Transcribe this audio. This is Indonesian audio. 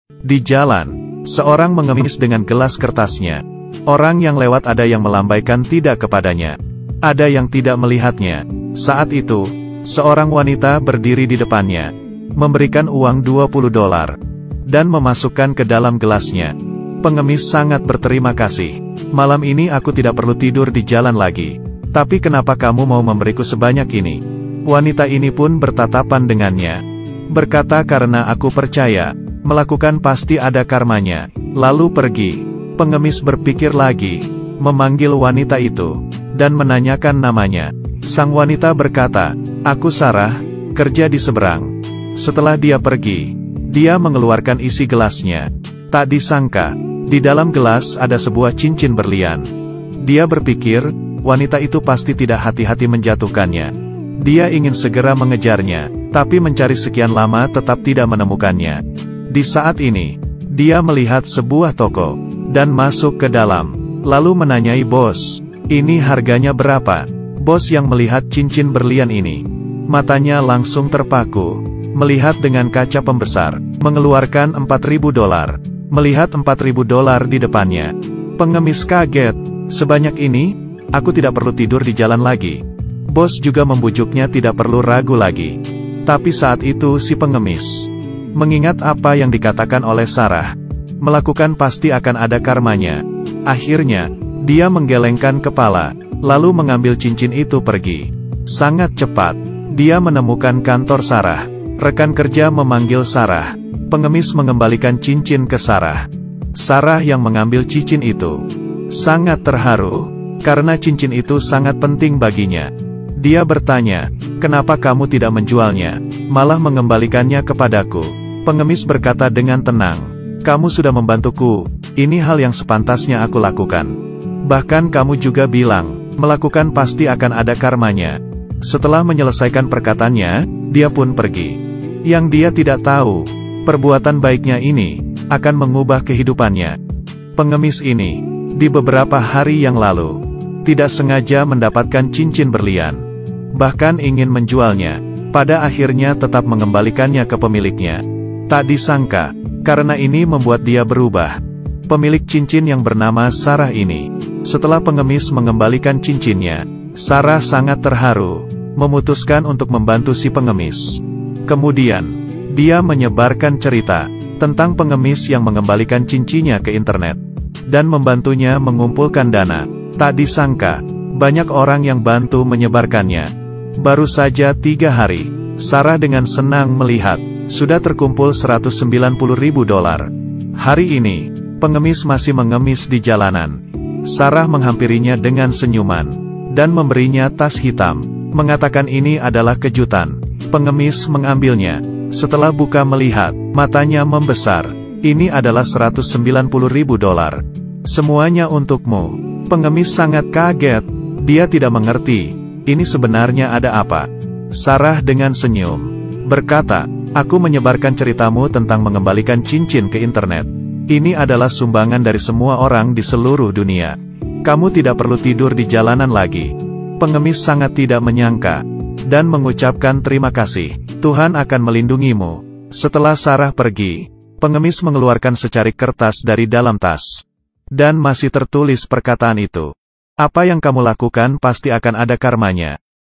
Di jalan, seorang mengemis dengan gelas kertasnya. Orang yang lewat ada yang melambaikan tidak kepadanya. Ada yang tidak melihatnya. Saat itu, seorang wanita berdiri di depannya, memberikan uang $20, dan memasukkan ke dalam gelasnya. Pengemis sangat berterima kasih. Malam ini aku tidak perlu tidur di jalan lagi. Tapi kenapa kamu mau memberiku sebanyak ini? Wanita ini pun bertatapan dengannya. Berkata karena aku percaya, melakukan pasti ada karmanya. Lalu pergi. Pengemis berpikir lagi, memanggil wanita itu, dan menanyakan namanya. Sang wanita berkata, aku Sarah, kerja di seberang. Setelah dia pergi, dia mengeluarkan isi gelasnya. Tak disangka, di dalam gelas ada sebuah cincin berlian. Dia berpikir, wanita itu pasti tidak hati-hati menjatuhkannya. Dia ingin segera mengejarnya, tapi mencari sekian lama tetap tidak menemukannya. Di saat ini, dia melihat sebuah toko, dan masuk ke dalam, lalu menanyai bos, ini harganya berapa? Bos yang melihat cincin berlian ini, matanya langsung terpaku, melihat dengan kaca pembesar, mengeluarkan $4.000. Melihat $4.000 di depannya, pengemis kaget. Sebanyak ini, aku tidak perlu tidur di jalan lagi. Bos juga membujuknya tidak perlu ragu lagi. Tapi saat itu si pengemis mengingat apa yang dikatakan oleh Sarah. Melakukan pasti akan ada karmanya. Akhirnya, dia menggelengkan kepala, lalu mengambil cincin itu pergi. Sangat cepat, dia menemukan kantor Sarah. Rekan kerja memanggil Sarah. Pengemis mengembalikan cincin ke Sarah. Sarah yang mengambil cincin itu sangat terharu, karena cincin itu sangat penting baginya. Dia bertanya, kenapa kamu tidak menjualnya, malah mengembalikannya kepadaku? Pengemis berkata dengan tenang, kamu sudah membantuku, ini hal yang sepantasnya aku lakukan. Bahkan kamu juga bilang, melakukan pasti akan ada karmanya. Setelah menyelesaikan perkataannya, dia pun pergi. Yang dia tidak tahu, perbuatan baiknya ini akan mengubah kehidupannya. Pengemis ini, di beberapa hari yang lalu, tidak sengaja mendapatkan cincin berlian. Bahkan ingin menjualnya, pada akhirnya tetap mengembalikannya ke pemiliknya. Tak disangka, karena ini membuat dia berubah. Pemilik cincin yang bernama Sarah ini, setelah pengemis mengembalikan cincinnya, Sarah sangat terharu, memutuskan untuk membantu si pengemis. Kemudian, dia menyebarkan cerita tentang pengemis yang mengembalikan cincinnya ke internet, dan membantunya mengumpulkan dana. Tak disangka, banyak orang yang bantu menyebarkannya. Baru saja 3 hari, Sarah dengan senang melihat, sudah terkumpul $190.000. Hari ini, pengemis masih mengemis di jalanan. Sarah menghampirinya dengan senyuman, dan memberinya tas hitam, mengatakan ini adalah kejutan. Pengemis mengambilnya. Setelah buka melihat, matanya membesar. Ini adalah $190.000. Semuanya untukmu. Pengemis sangat kaget. Dia tidak mengerti, ini sebenarnya ada apa. Sarah dengan senyum berkata, aku menyebarkan ceritamu tentang mengembalikan cincin ke internet. Ini adalah sumbangan dari semua orang di seluruh dunia. Kamu tidak perlu tidur di jalanan lagi. Pengemis sangat tidak menyangka, dan mengucapkan terima kasih. Tuhan akan melindungimu. Setelah Sarah pergi, pengemis mengeluarkan secarik kertas dari dalam tas. Dan masih tertulis perkataan itu. Apa yang kamu lakukan pasti akan ada karmanya.